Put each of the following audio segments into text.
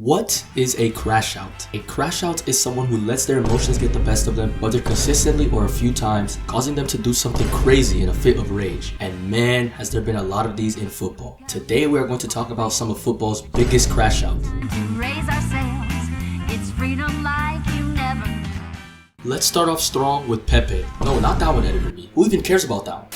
What is a crash out? A crash out is someone who lets their emotions get the best of them, whether consistently or a few times, causing them to do something crazy in a fit of rage. And man, has there been a lot of these in football. Today we are going to talk about some of football's biggest crash outs. Let's start off strong with Pepe. No, not that one, editor B. Who even cares about that one?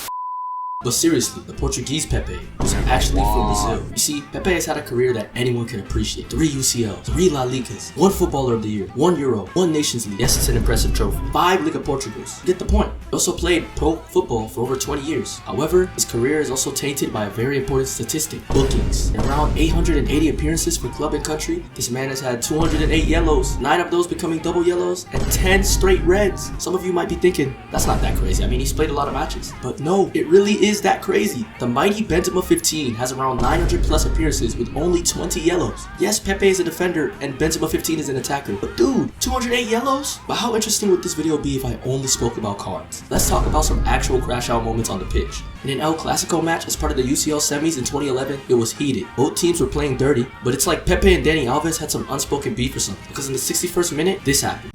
But seriously, the Portuguese Pepe was actually from Brazil. You see, Pepe has had a career that anyone can appreciate. 3 UCLs, 3 La Ligas, 1 Footballer of the Year, 1 Euro, 1 Nations League. Yes, it's an impressive trophy. 5 Liga Portugals. You get the point. He also played pro football for over 20 years. However, his career is also tainted by a very important statistic: bookings. In around 880 appearances for club and country, this man has had 208 yellows, 9 of those becoming double yellows, and 10 straight reds. Some of you might be thinking, that's not that crazy. I mean, he's played a lot of matches. But no, it really is that crazy. The mighty Benzema 15 has around 900 plus appearances with only 20 yellows. Yes, Pepe is a defender and Benzema 15 is an attacker, but dude, 208 yellows? But how interesting would this video be if I only spoke about cards? Let's talk about some actual crash out moments on the pitch. In an El Clasico match as part of the UCL semis in 2011, it was heated. Both teams were playing dirty, but it's like Pepe and Dani Alves had some unspoken beef or something, because in the 61st minute, this happened.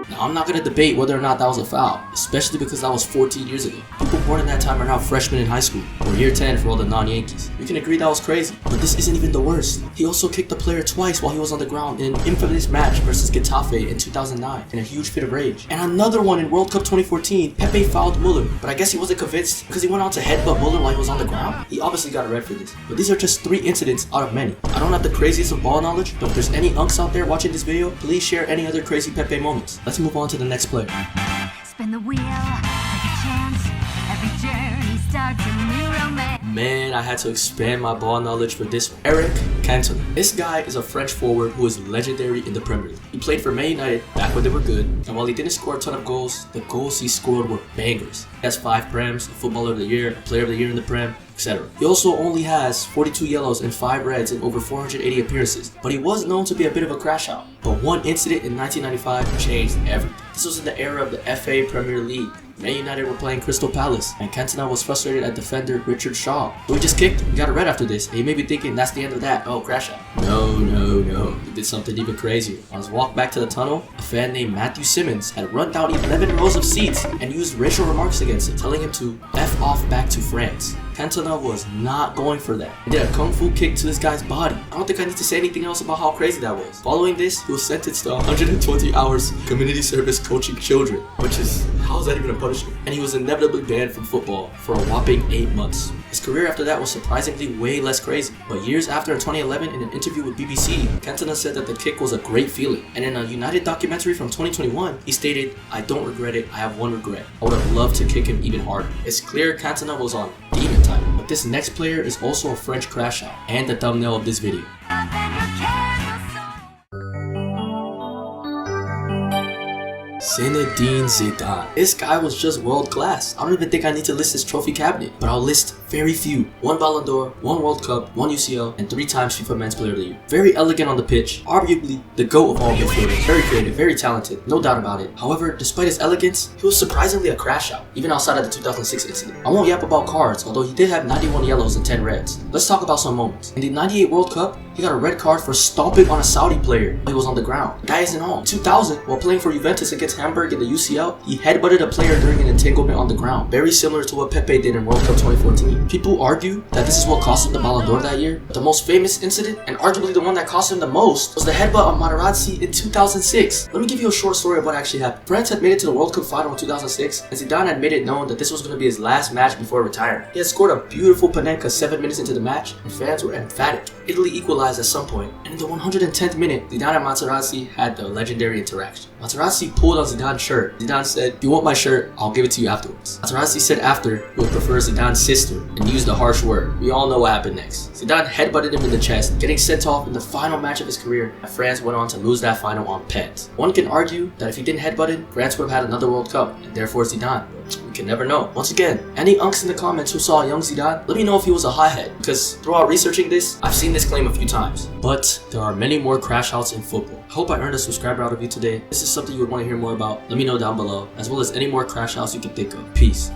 Now, I'm not going to debate whether or not that was a foul, especially because that was 14 years ago. People born in that time are now freshmen in high school, or year 10 for all the non-Yankees. We can agree that was crazy, but this isn't even the worst. He also kicked the player twice while he was on the ground in an infamous match versus Getafe in 2009 in a huge fit of rage. And another one in World Cup 2014, Pepe fouled Muller, but I guess he wasn't convinced because he went on to headbutt Muller while he was on the ground. He obviously got a red for this, but these are just 3 incidents out of many. I don't have the craziest of ball knowledge, but if there's any unks out there watching this video, please share any other crazy Pepe moments. Let's move on to the next player. Spin the wheel, take a chance. Every journey starts a new romance. Man, I had to expand my ball knowledge for this one. Eric Cantona. This guy is a French forward who is legendary in the Premier League. He played for Man United back when they were good, and while he didn't score a ton of goals, the goals he scored were bangers. He has 5 Prems, a Footballer of the Year, a Player of the Year in the Prem, etc. He also only has 42 yellows and 5 reds in over 480 appearances, but he was known to be a bit of a crash out. But one incident in 1995 changed everything. This was in the era of the FA Premier League. Man United were playing Crystal Palace, and Cantona was frustrated at defender Richard Shaw, who he just kicked. He got a red after this, and you may be thinking that's the end of that. Oh, crash out. No. He did something even crazier. On his walk back to the tunnel, a fan named Matthew Simmons had run down 11 rows of seats and used racial remarks against him, telling him to F off back to France. Cantona was not going for that. He did a kung fu kick to this guy's body. I don't think I need to say anything else about how crazy that was. Following this, he was sentenced to 120 hours community service coaching children, which is, how is that even a punishment? And he was inevitably banned from football for a whopping 8 months. His career after that was surprisingly way less crazy. But years after, in 2011, in an interview with BBC, Cantona said that the kick was a great feeling. And in a United documentary from 2021, he stated, "I don't regret it, I have one regret. I would have loved to kick him even harder." It's clear Cantona was on demon time. But this next player is also a French crash out, and the thumbnail of this video. Zinedine Zidane. This guy was just world class. I don't even think I need to list his trophy cabinet, but I'll list very few. 1 Ballon d'Or, 1 World Cup, 1 UCL, and 3 times FIFA Men's Player of the Year. Very elegant on the pitch, arguably the GOAT of all midfielders. Very creative, very talented, no doubt about it. However, despite his elegance, he was surprisingly a crash out, even outside of the 2006 incident. I won't yap about cards, although he did have 91 yellows and 10 reds. Let's talk about some moments. In the 98 World Cup, he got a red card for stomping on a Saudi player while he was on the ground. The guy isn't home. 2000, while playing for Juventus against Hamburg in the UCL, he headbutted a player during an entanglement on the ground, very similar to what Pepe did in World Cup 2014. People argue that this is what cost him the Ballon d'Or that year, but the most famous incident, and arguably the one that cost him the most, was the headbutt of Materazzi in 2006. Let me give you a short story of what actually happened. France had made it to the World Cup final in 2006, and Zidane had made it known that this was going to be his last match before retiring. He had scored a beautiful Panenka 7 minutes into the match, and fans were emphatic. Italy equalized at some point, and in the 110th minute, Zidane and Materazzi had the legendary interaction. Materazzi pulled on Zidane's shirt. Zidane said, "If you want my shirt, I'll give it to you afterwards." Materazzi said after he would prefer Zidane's sister and used a harsh word. We all know what happened next. Zidane headbutted him in the chest, getting sent off in the final match of his career, and France went on to lose that final on pens. One can argue that if he didn't headbutt him, France would have had another World Cup, and therefore Zidane. We can never know. Once again, any unks in the comments who saw young Zidane, let me know if he was a hothead, because throughout researching this, I've seen this claim a few times. But there are many more crash outs in football. I hope I earned a subscriber out of you today. If this is something you would want to hear more about, let me know down below, as well as any more crash outs you can think of. Peace.